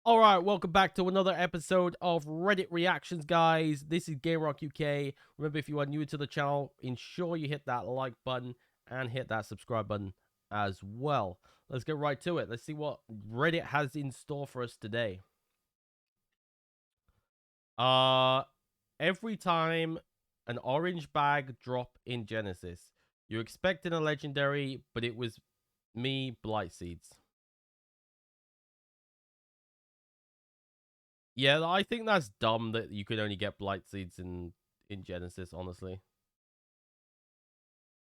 All right, welcome back to another episode of Reddit Reactions, guys. This is GameRock UK. Remember, if you are new to the channel, ensure you hit that like button and hit that subscribe button as well. Let's get right to it. Let's see what Reddit has in store for us today. Uh, every time an orange bag drop in Genesis, you expected a legendary, but it was me, Blight Seeds. Yeah, I think that's dumb that you could only get Blight Seeds in Genesis, honestly.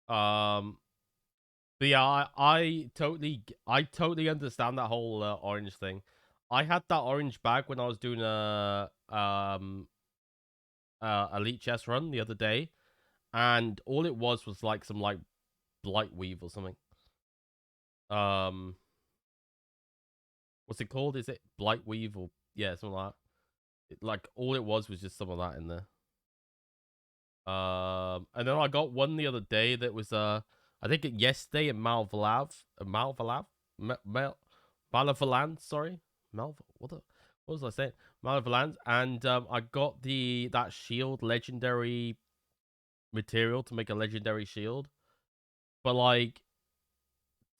Um, but yeah, I totally understand that whole orange thing. I had that orange bag when I was doing a elite chess run the other day, and all it was like some like blight weave or something. Um, what's it called? Is it blight weave or yeah, something like that? Like all it was just some of that in there. And then I got one the other day that was I think yesterday in Malavaland, sorry, what was I saying? Malavaland, and I got that shield legendary material to make a legendary shield, but like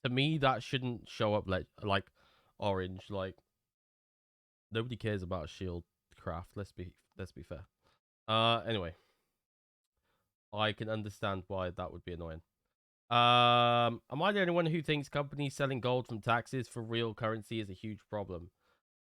to me that shouldn't show up like orange. Like nobody cares about a shield craft. Let's be fair. Anyway, I can understand why that would be annoying. Am I the only one who thinks companies selling gold from taxes for real currency is a huge problem?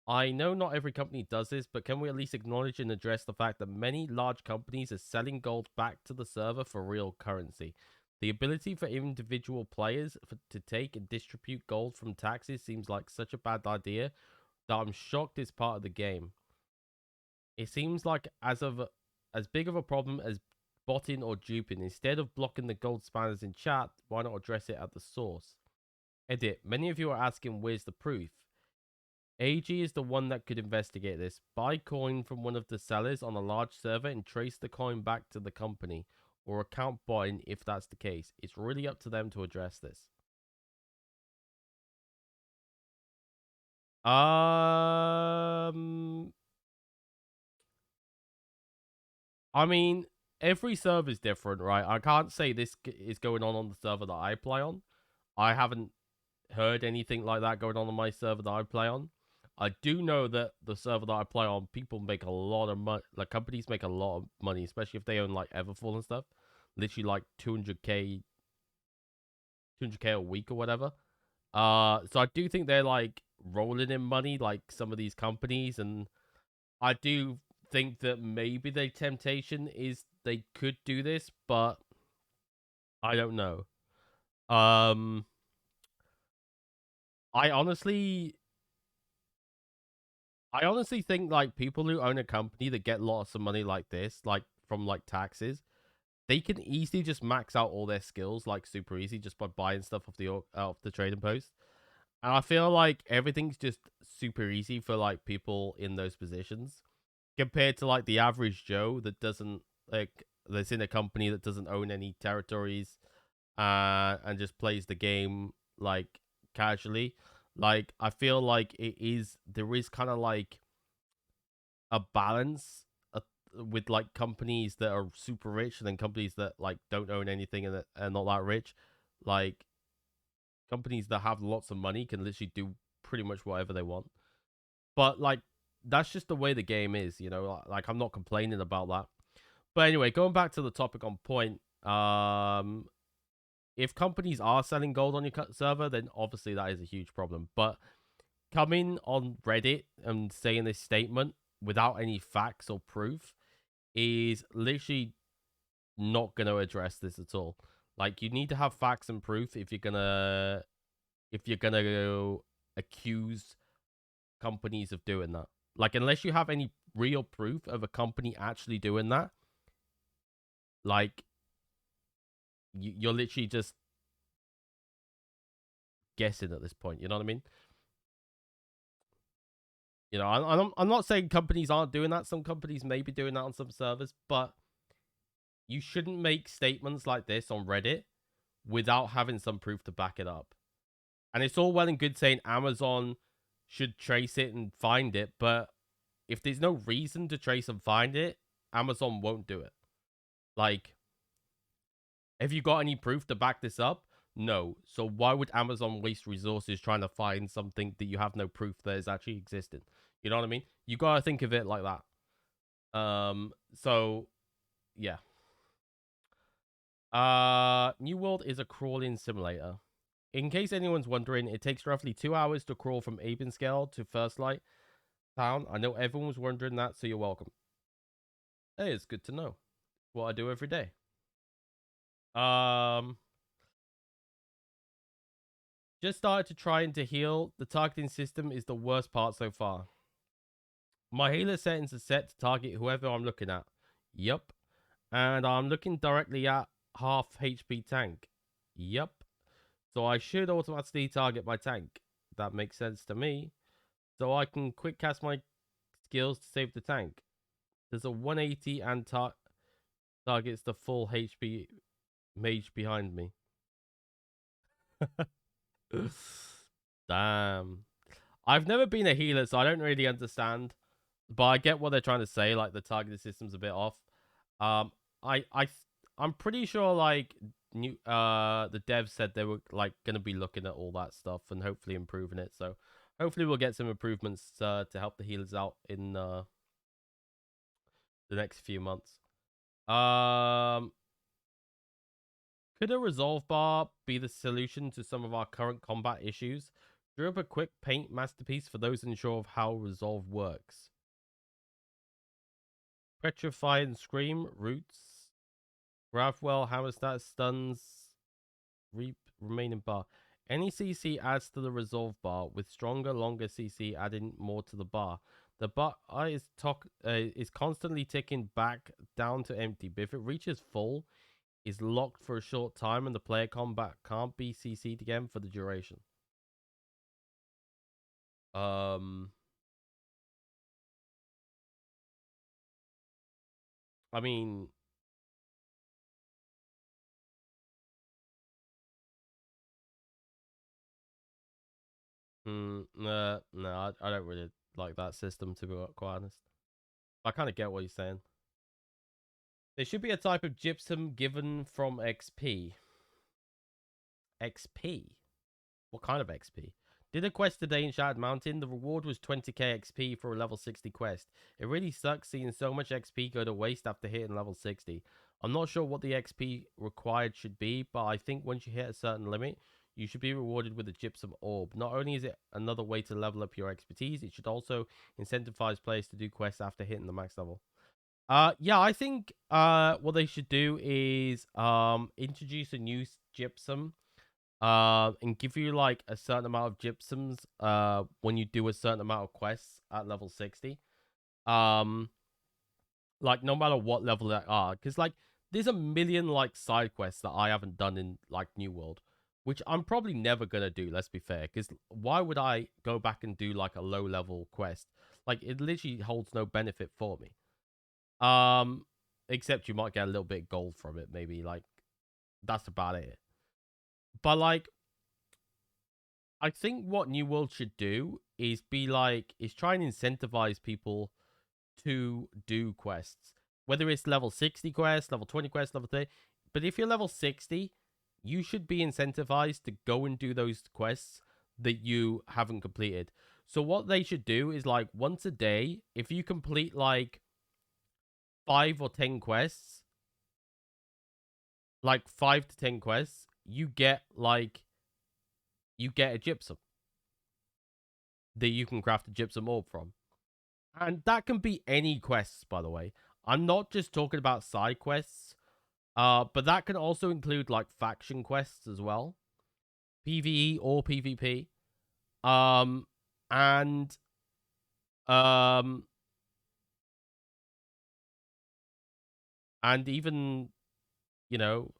I know not every company does this, but can we at least acknowledge and address the fact that many large companies are selling gold back to the server for real currency? The ability for individual players to take and distribute gold from taxes seems like such a bad idea that I'm shocked it's part of the game. It seems like as big of a problem as botting or duping. Instead of blocking the gold spammers in chat, why not address it at the source? Edit. Many of you are asking where's the proof. AG is the one that could investigate this. Buy coin from one of the sellers on a large server and trace the coin back to the company or account botting if that's the case. It's really up to them to address this. I mean, every server is different, right? I can't say this is going on the server that I play on. I haven't heard anything like that going on my server that I play on. I do know that the server that I play on, people make a lot of money. Like companies make a lot of money, especially if they own like Everfall and stuff. Literally like 200k a week or whatever. So I do think they're like rolling in money, like some of these companies, and I do think that maybe the temptation is they could do this, but I don't know. Um, I honestly, I honestly think like people who own a company that get lots of money like this, like from like taxes, they can easily just max out all their skills like super easy just by buying stuff off the trading post. And I feel like everything's just super easy for like people in those positions compared to like the average Joe that doesn't like that's in a company that doesn't own any territories and just plays the game like casually. Like I feel like there is kind of like a balance with like companies that are super rich and then companies that like don't own anything and are not that rich. Like companies that have lots of money can literally do pretty much whatever they want. But like that's just the way the game is, you know. Like I'm not complaining about that. But anyway, going back to the topic on point, if companies are selling gold on your server, then obviously that is a huge problem. But coming on Reddit and saying this statement without any facts or proof is literally not going to address this at all. Like you need to have facts and proof if you're gonna accuse companies of doing that. Like unless you have any real proof of a company actually doing that, like you're literally just guessing at this point. You know what I mean? You know, I'm not saying companies aren't doing that. Some companies may be doing that on some servers, but you shouldn't make statements like this on Reddit without having some proof to back it up. And it's all well and good saying Amazon should trace it and find it, but if there's no reason to trace and find it, Amazon won't do it. Like, have you got any proof to back this up? No. So why would Amazon waste resources trying to find something that you have no proof that is actually existing? You know what I mean? You gotta think of it like that. So yeah. New World is a crawling simulator. In case anyone's wondering, it takes roughly 2 hours to crawl from Abenscale to First Light Town. I know everyone was wondering that, so you're welcome. Hey, it's good to know. What I do every day. Um, just started to trying to heal. The targeting system is the worst part so far. My healer settings are set to target whoever I'm looking at. Yup. And I'm looking directly at half HP tank. Yup. So I should automatically target my tank. That makes sense to me. So I can quick cast my skills to save the tank. There's a 180 and targets the full HP mage behind me. Damn. I've never been a healer, so I don't really understand. But I get what they're trying to say. Like the targeting system's a bit off. Um, I I'm pretty sure like the devs said they were like gonna be looking at all that stuff and hopefully improving it. So hopefully we'll get some improvements to help the healers out in the next few months. Could a resolve bar be the solution to some of our current combat issues? Drew up a quick paint masterpiece for those unsure of how resolve works. Petrify and Scream, Roots, Gravwell, Hammer Stat, Stuns, Reap, Remaining Bar. Any CC adds to the resolve bar, with stronger, longer CC adding more to the bar. The bar is constantly ticking back down to empty, but if it reaches full, is locked for a short time and the player combat can't be CC'd again for the duration. I mean, no, I don't really like that system, to be quite honest. I kind of get what you're saying. There should be a type of gypsum given from XP. XP? What kind of XP? Did a quest today in Shattered Mountain. The reward was 20k XP for a level 60 quest. It really sucks seeing so much XP go to waste after hitting level 60. I'm not sure what the XP required should be, but I think once you hit a certain limit, you should be rewarded with a gypsum orb. Not only is it another way to level up your expertise, it should also incentivize players to do quests after hitting the max level. Yeah, I think what they should do is introduce a new gypsum and give you like a certain amount of gypsums when you do a certain amount of quests at level 60. Um like no matter what level they are, because like there's a million like side quests that I haven't done in like New World, which I'm probably never gonna do, let's be fair, because why would I go back and do like a low level quest? Like it literally holds no benefit for me. Except you might get a little bit of gold from it, maybe. Like that's about it. But like, I think what New World should do is try and incentivize people to do quests, whether it's level 60 quests, level 20 quests, level 30. But if you're level 60, you should be incentivized to go and do those quests that you haven't completed. So what they should do is like once a day, if you complete like 5 or 10 quests, like 5 to 10 quests, you get a gypsum that you can craft a gypsum orb from. And that can be any quests, by the way. I'm not just talking about side quests, but that can also include like faction quests as well, PvE or PvP, um, and um, and even you know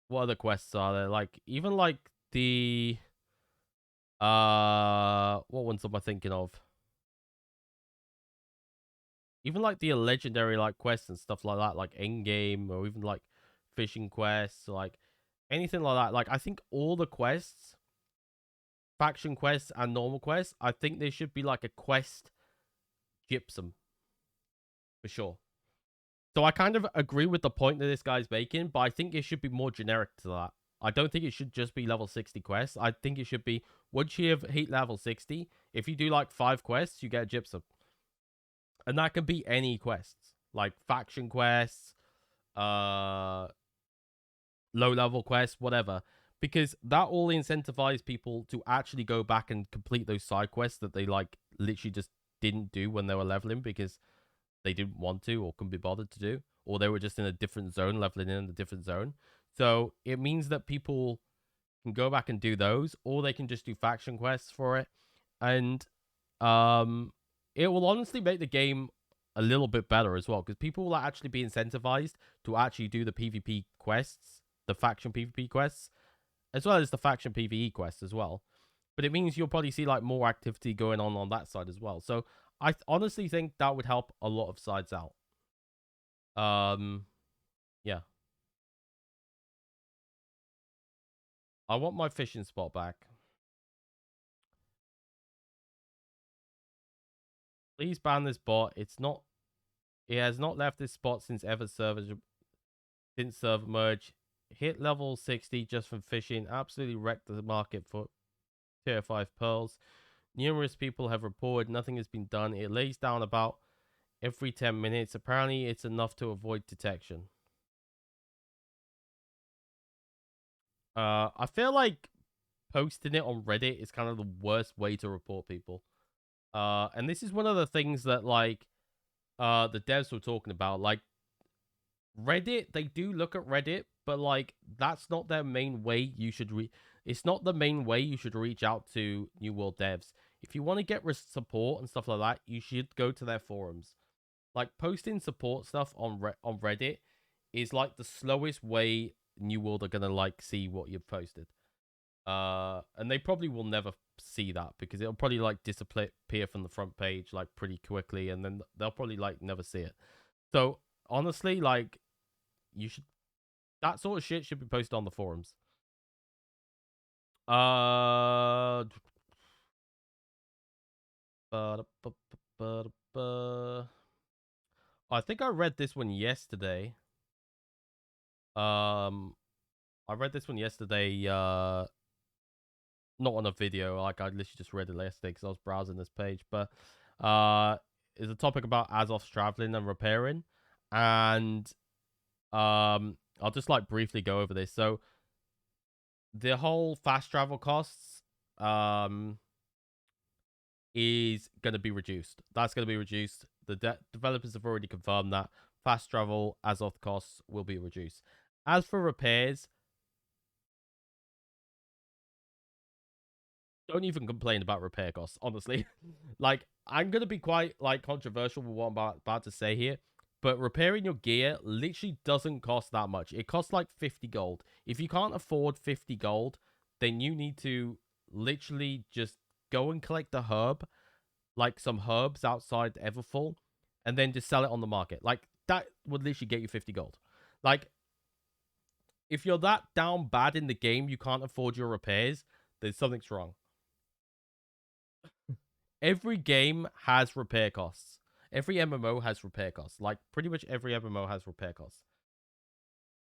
what other quests are there? Like even like the what ones am I thinking of? Even like the legendary like quests and stuff like that, like end game or even like fishing quests, like anything like that. Like I think all the quests faction quests and normal quests, I think there should be like a quest gypsum for sure. So I kind of agree with the point that this guy's making, but I think it should be more generic to that. I don't think it should just be level 60 quests. I think it should be once you have hit level 60, if you do like 5 quests, you get a gypsum. And that can be any quests, like faction quests, uh low level quests, whatever. Because that all incentivize people to actually go back and complete those side quests that they like literally just didn't do when they were leveling because they didn't want to or couldn't be bothered to do, or they were just in a different zone, leveling in a different zone. So it means that people can go back and do those, or they can just do faction quests for it, and um, it will honestly make the game a little bit better as well because people will actually be incentivized to actually do the PvP quests, the faction PvP quests, as well as the faction PvE quests as well. But it means you'll probably see like more activity going on that side as well. So I honestly think that would help a lot of sides out. Yeah. I want my fishing spot back. Please ban this bot. It's not. It has not left this spot since server merge. Hit level 60 just from fishing. Absolutely wrecked the market for tier 5 pearls. Numerous people have reported nothing has been done. It lays down about every 10 minutes. Apparently, it's enough to avoid detection. I feel like posting it on Reddit is kind of the worst way to report people. And this is one of the things that like the devs were talking about. Like Reddit, they do look at Reddit, but like that's not their main way you should it's not the main way you should reach out to New World devs. If you want to get support and stuff like that, you should go to their forums. Like posting support stuff on Reddit is like the slowest way New World are gonna like see what you've posted. And they probably will never see that because it'll probably like disappear from the front page like pretty quickly, and then they'll probably like never see it. So honestly, like you should that sort of shit should be posted on the forums. Uh, I think I read this one yesterday. I read this one yesterday. Not on a video. Like I literally just read it yesterday because I was browsing this page. But it's a topic about Azov's traveling and repairing, and I'll just like briefly go over this. So the whole fast travel costs is going to be reduced. That's going to be reduced. The developers have already confirmed that fast travel Azov costs will be reduced. As for repairs, don't even complain about repair costs, honestly. Like, I'm going to be quite, like, controversial with what I'm about to say here, but repairing your gear literally doesn't cost that much. It costs, like, 50 gold. If you can't afford 50 gold, then you need to literally just go and collect the herb, like, some herbs outside Everfall, and then just sell it on the market. Like, that would literally get you 50 gold. Like, if you're that down bad in the game, you can't afford your repairs, then something's wrong. Every game has repair costs. Every MMO has repair costs. Like pretty much every MMO has repair costs.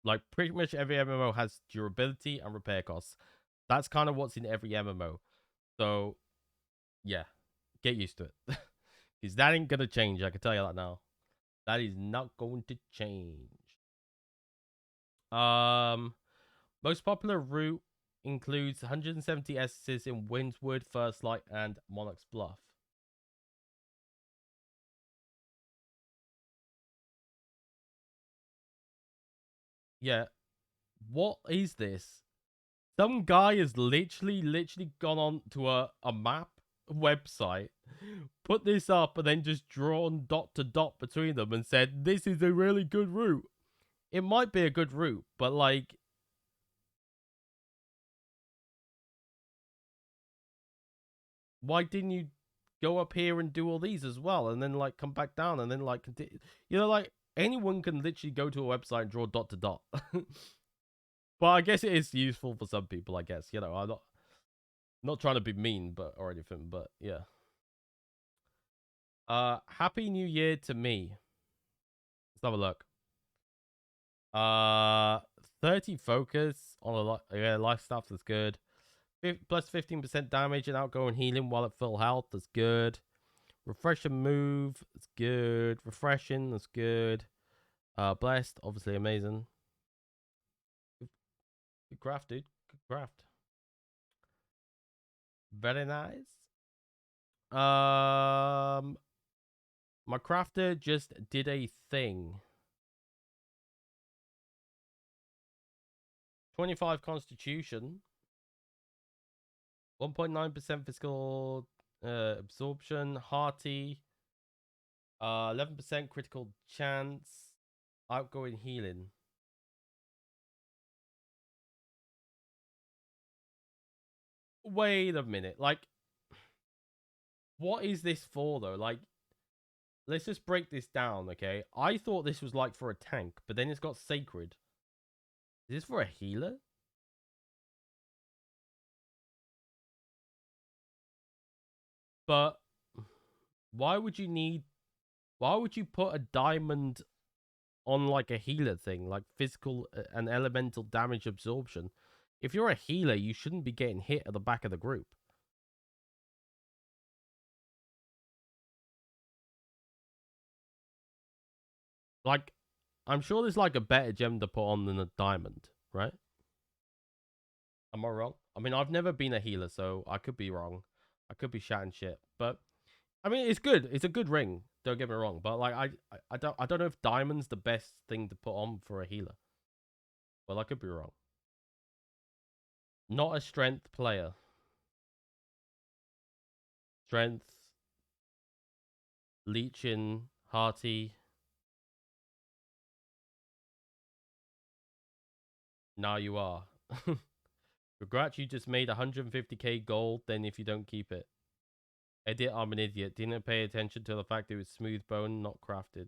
Like pretty much every MMO has durability and repair costs. That's kind of what's in every MMO. So yeah, get used to it. Because that ain't gonna change. I can tell you that now. That is not going to change. Um, Most popular route includes 170 essences in Windswood, First Light, and Monarch's Bluff. Yeah, what is this? Some guy has literally gone on to a map website, put this up, and then just drawn dot to dot between them and said, this is a really good route. It might be a good route, but like, why didn't you go up here and do all these as well? And then like come back down and then like continue? You know, like anyone can literally go to a website and draw dot to dot. But I guess it is useful for some people, I guess. You know, I'm not. Not trying to be mean, but or anything, but yeah. Happy New Year to me. Let's have a look. 30 focus on a lot. Yeah, life stuff. That's good. Plus 15% damage and outgoing healing while at full health. That's good. Refreshing move. That's good. Refreshing. That's good. Blessed. Obviously amazing. Good craft, dude. Good craft. Very nice. My crafter just did a thing. 25 constitution. 1.9% physical absorption. Hearty. 11% critical chance. Outgoing healing. Wait a minute. Like, what is this for, though? Like, let's just break this down, okay? I thought this was, like, for a tank, but then it's got sacred. Is this for a healer? But why would you need... Why would you put a diamond on, like, a healer thing? Like, physical and elemental damage absorption. If you're a healer, you shouldn't be getting hit at the back of the group. Like, I'm sure there's, like, a better gem to put on than a diamond, right? Am I wrong? I mean, I've never been a healer, so I could be wrong. I could be shouting shit, but I mean, it's good. It's a good ring. Don't get me wrong, but like, I don't know if diamond's the best thing to put on for a healer. Well, I could be wrong. Not a strength player. Strength, leeching, hearty. Now you are. Regret you just made 150k gold. Then if you don't keep it. Edit, I'm an idiot. Didn't pay attention to the fact it was smooth bone, not crafted.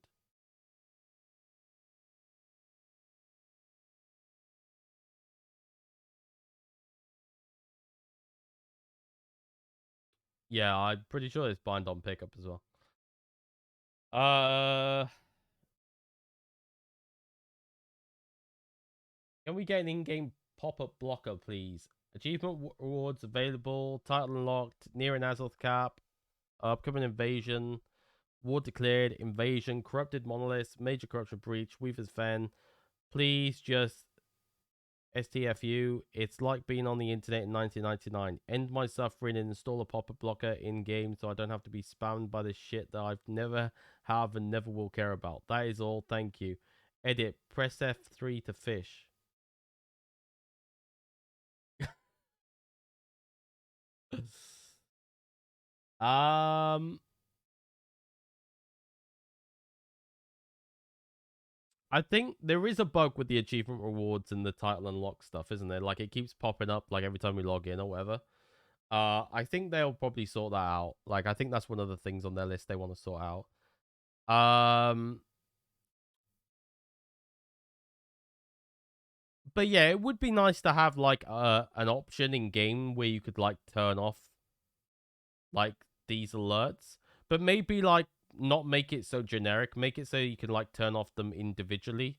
Yeah, I'm pretty sure it's bind on pickup as well. Can we get an in-game pop-up blocker, please? Achievement rewards available. Title unlocked. Near an Azoth cap. Upcoming invasion. War declared. Invasion. Corrupted monoliths. Major corruption breach. Weaver's Fen. Please just STFU. It's like being on the internet in 1999. End my suffering and install a pop-up blocker in-game so I don't have to be spammed by this shit that I've never have and never will care about. That is all. Thank you. Edit. Press F3 to fish. um I think there is a bug with the achievement rewards and the title unlock stuff, isn't there? Like it keeps popping up like every time we log in or whatever. I think they'll probably sort that out. Like I think that's one of the things on their list they want to sort out. But yeah, it would be nice to have like an option in game where you could like turn off like these alerts, but maybe like not make it so generic. Make it so you can like turn off them individually.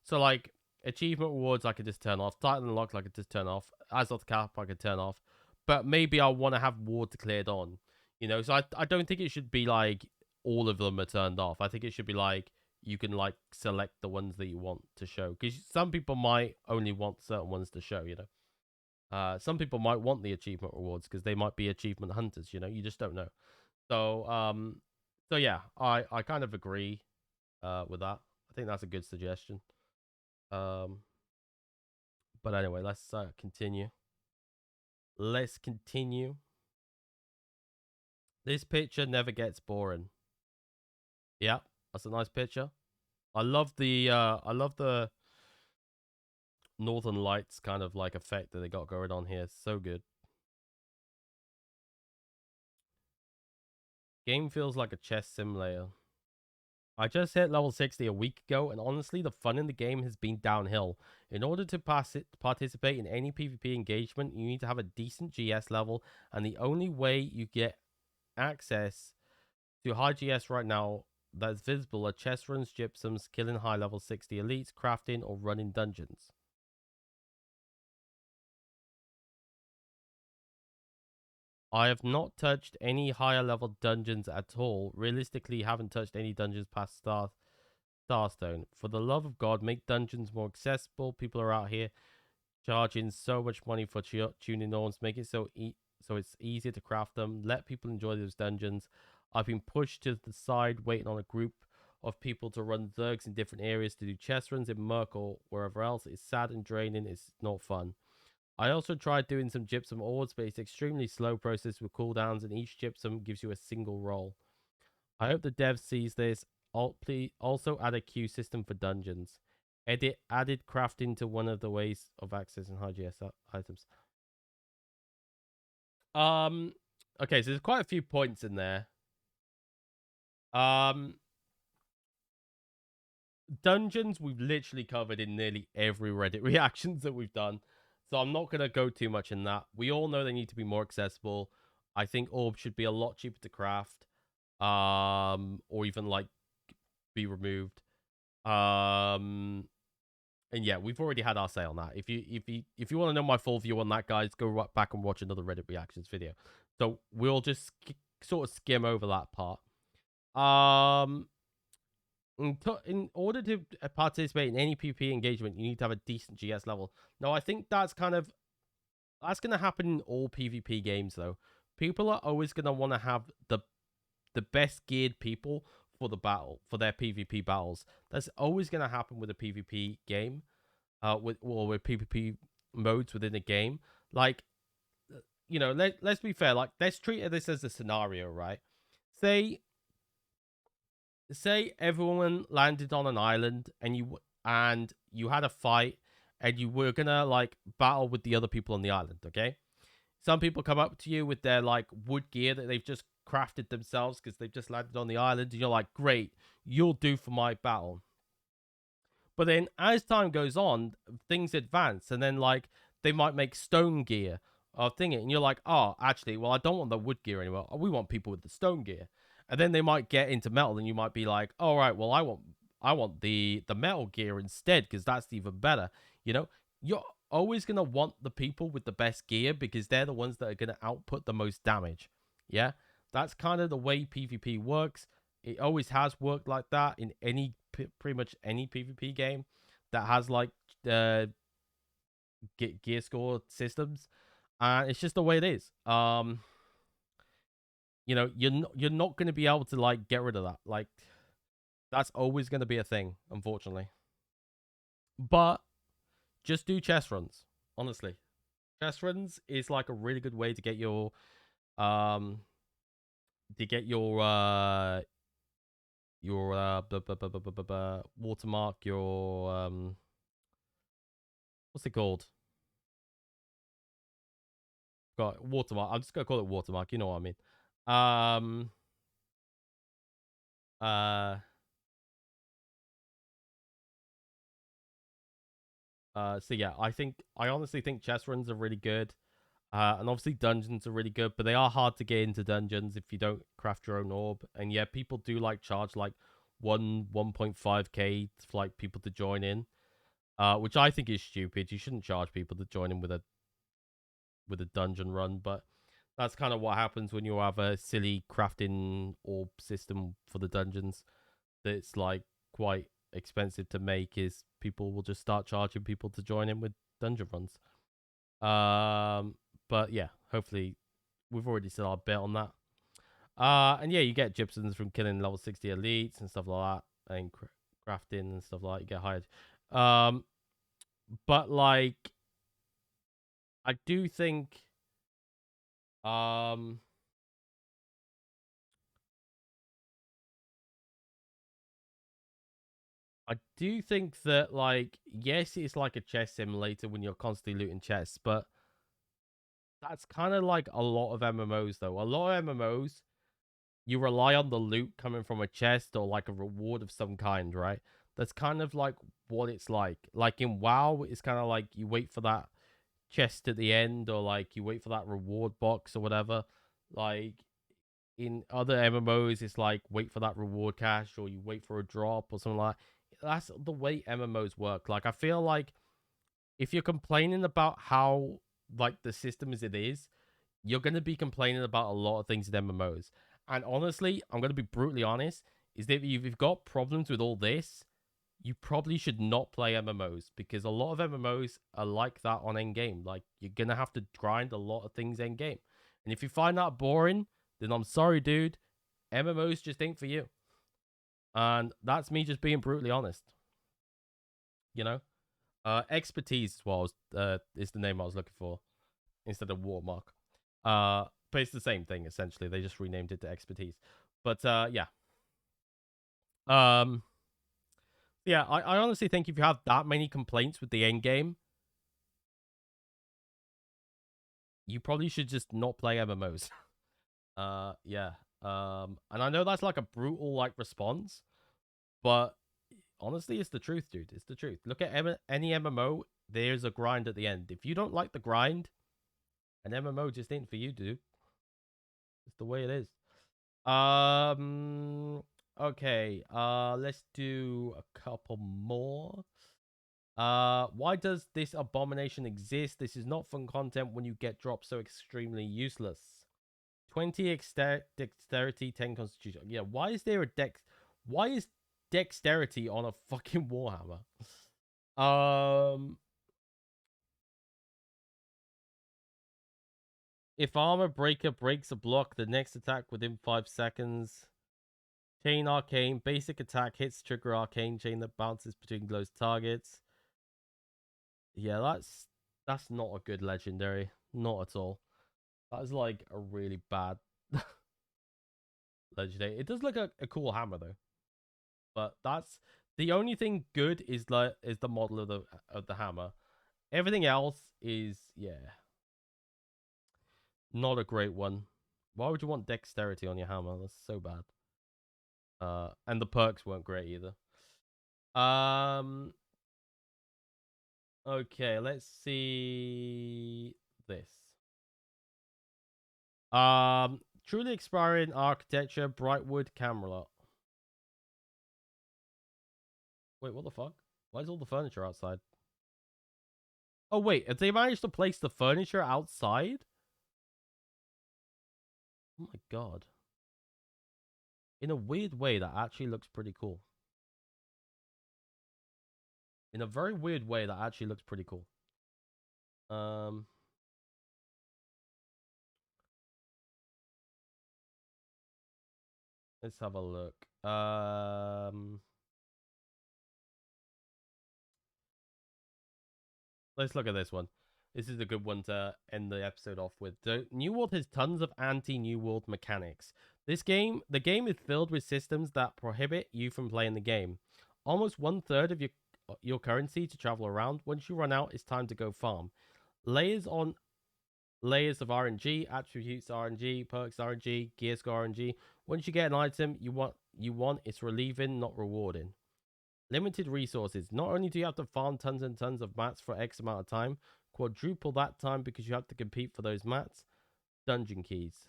So like achievement rewards, I could just turn off. Titan unlock, I could just turn off. Azoth cap, I could turn off. But maybe I want to have war declared on. You know, so I don't think it should be like all of them are turned off. I think it should be like you can like select the ones that you want to show because some people might only want certain ones to show. You know. Some people might want the achievement rewards because they might be achievement hunters. You know, you just don't know. So, so yeah, I kind of agree with that. I think that's a good suggestion. Um, but anyway, let's continue. Let's continue. This picture never gets boring. Yeah, that's a nice picture. I love the Northern Lights kind of like effect that they got going on here. It's so good. Game feels like a chess simulator. I just hit level 60 a week ago, and honestly, the fun in the game has been downhill. In order to participate in any PvP engagement, you need to have a decent GS level, and the only way you get access to high GS right now that's visible are chest runs, gypsums, killing high level 60 elites, crafting, or running dungeons. I have not touched any higher level dungeons at all. Realistically, haven't touched any dungeons past Starstone. For the love of God, make dungeons more accessible. People are out here charging so much money for tuning norms. Make it so it's easier to craft them. Let people enjoy those dungeons. I've been pushed to the side, waiting on a group of people to run zergs in different areas to do chest runs in Merc or wherever else. It's sad and draining. It's not fun. I also tried doing some gypsum ores, but it's extremely slow process with cooldowns, and each gypsum gives you a single roll. I hope the dev sees this. Please also add a queue system for dungeons. Edit added crafting to one of the ways of accessing high GS items. Um, okay, so there's quite a few points in there. Um, dungeons we've literally covered in nearly every Reddit reactions that we've done, so I'm not gonna go too much in that. We all know they need to be more accessible. I think orbs should be a lot cheaper to craft, or even like be removed. And yeah, we've already had our say on that. If you want to know my full view on that, guys, go right back and watch another Reddit reactions video. So we'll just sort of skim over that part. In order to participate in any PvP engagement, you need to have a decent GS level. Now, I think that's going to happen in all PvP games, though. People are always going to want to have the best geared people for the battle, for their PvP battles. That's always going to happen with a PvP game, with PvP modes within a game. Like, let's be fair. Like, let's treat this as a scenario, right? Say everyone landed on an island and you had a fight and you were gonna like battle with the other people on the island. Okay, some people come up to you with their like wood gear that they've just crafted themselves because they've just landed on the island, and you're like, great, you'll do for my battle. But then as time goes on, things advance, and then like they might make stone gear or thing it, and you're like, oh, actually, well, I don't want the wood gear anymore. We want people with the stone gear. And then they might get into metal, and you might be like, all right, well, I want the metal gear instead because that's even better. You're always gonna want the people with the best gear because they're the ones that are gonna output the most damage. Yeah, that's kind of the way PvP works. It always has worked like that in pretty much any PvP game that has like gear score systems, and it's just the way it is. You're not going to be able to like get rid of that. Like that's always going to be a thing, unfortunately. But just do chest runs, honestly. Chest runs is like a really good way to get your um to get your watermark, your what's it called? Got watermark. I'm just gonna call it watermark. You know what I mean? Um. Uh. So yeah, I honestly think chess runs are really good. And obviously dungeons are really good, but they are hard to get into dungeons if you don't craft your own orb. And yeah, people do like charge like 1.5k for like people to join in. Which I think is stupid. You shouldn't charge people to join in with a dungeon run, but that's kind of what happens when you have a silly crafting orb system for the dungeons that's like quite expensive to make. Is people will just start charging people to join in with dungeon runs. But yeah, hopefully we've already said our bet on that. And yeah, you get gypsums from killing level 60 elites and stuff like that, and crafting and stuff like that. You get hired. But like I do think um I do think that like yes, it's like a chess simulator when you're constantly looting chests, but that's kind of like a lot of MMOs though. A lot of MMOs you rely on the loot coming from a chest or like a reward of some kind, right? That's kind of like what it's like. Like in WoW, it's kind of like you wait for that chest at the end, or like you wait for that reward box or whatever. Like in other MMOs, it's like wait for that reward cache, or you wait for a drop or something like that. That's the way MMOs work. Like I feel like if you're complaining about how like the system as it is, you're going to be complaining about a lot of things in MMOs. And honestly, I'm going to be brutally honest, is that if you've got problems with all this, you probably should not play MMOs, because a lot of MMOs are like that on endgame. Like you're going to have to grind a lot of things endgame. And if you find that boring, then I'm sorry, dude. MMOs just ain't for you. And that's me just being brutally honest. You know? Expertise is what is the name I was looking for instead of Watermark. But it's the same thing essentially. They just renamed it to Expertise. But yeah. Um yeah, I honestly think if you have that many complaints with the end game, you probably should just not play MMOs. Yeah. And I know that's like a brutal like response, but honestly, it's the truth, dude. It's the truth. Look at any MMO. There's a grind at the end. If you don't like the grind, an MMO just ain't for you, dude. It's the way it is. Okay. Let's do a couple more. Why does this abomination exist? This is not fun content when you get dropped so extremely useless. 20 dexterity, 10 constitution. Yeah, why is there a why is dexterity on a fucking Warhammer? If armor breaker breaks a block, the next attack within 5 seconds. Chain arcane, basic attack hits trigger arcane chain that bounces between close targets. Yeah, that's not a good legendary. Not at all. That is like a really bad legendary. It does look like a cool hammer though. But that's the only thing good is the model of the hammer. Everything else is, yeah, not a great one. Why would you want dexterity on your hammer? That's so bad. And the perks weren't great either. Okay, let's see this. Truly expiring architecture, Brightwood, Camelot. Wait, what the fuck? Why is all the furniture outside? Oh wait, have they managed to place the furniture outside? Oh my god. In a weird way, that actually looks pretty cool. In a very weird way, that actually looks pretty cool. Let's have a look. Let's look at this one. This is a good one to end the episode off with. So, New World has tons of anti-New World mechanics. The game is filled with systems that prohibit you from playing the game. Almost 1/3 of your currency to travel around. Once you run out, it's time to go farm. Layers on layers of RNG, attributes RNG, perks RNG, gear score RNG. Once you get an item you want, it's relieving, not rewarding. Limited resources. Not only do you have to farm tons and tons of mats for X amount of time, quadruple that time because you have to compete for those mats. Dungeon keys.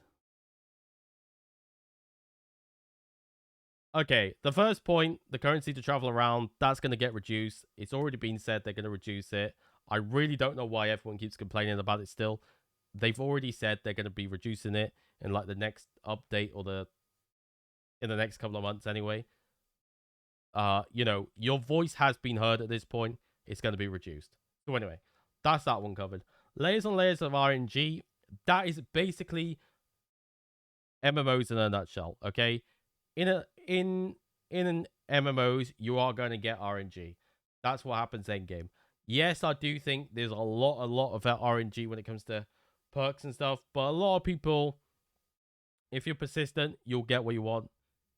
Okay, the first point, the currency to travel around, that's going to get reduced. It's already been said they're going to reduce it. I really don't know why everyone keeps complaining about it still. They've already said they're going to be reducing it in like the next update or in the next couple of months anyway. Your voice has been heard at this point. It's going to be reduced. So anyway, that's that one covered. Layers on layers of RNG. That is basically MMOs in a nutshell. Okay, in an MMOs, you are going to get RNG. That's what happens end game. Yes, I do think there's a lot of RNG when it comes to perks and stuff, but a lot of people, if you're persistent, you'll get what you want.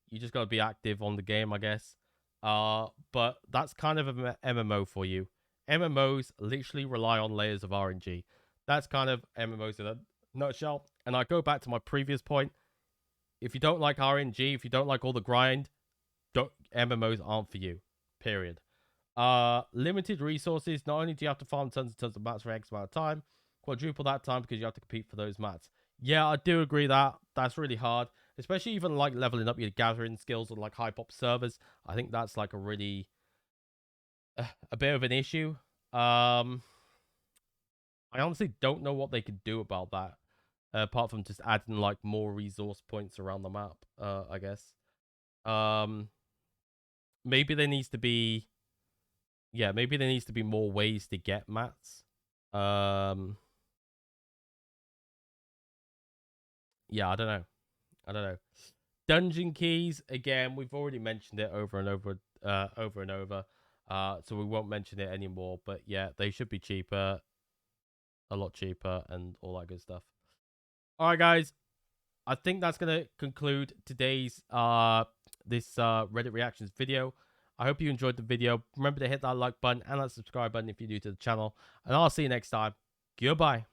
You just gotta be active on the game, I guess. But that's kind of an MMO for you. MMOs literally rely on layers of RNG. That's kind of MMOs in a nutshell. And I go back to my previous point. if you don't like RNG, if you don't like all the grind, MMOs aren't for you. Period. Limited resources. Not only do you have to farm tons and tons of mats for X amount of time, quadruple that time because you have to compete for those mats. Yeah, I do agree that that's really hard, especially even like leveling up your gathering skills on like high pop servers. I think that's like a really a bit of an issue. I honestly don't know what they could do about that, apart from just adding like more resource points around the map. I guess. Um, maybe there needs to be, yeah, maybe there needs to be more ways to get mats. Yeah, I don't know. I don't know. Dungeon keys again. We've already mentioned it over and over, over and over. So we won't mention it anymore. But yeah, they should be cheaper, a lot cheaper, and all that good stuff. All right, guys. I think that's gonna conclude today's this Reddit reactions video. I hope you enjoyed the video. Remember to hit that like button and that subscribe button if you're new to the channel. And I'll see you next time. Goodbye.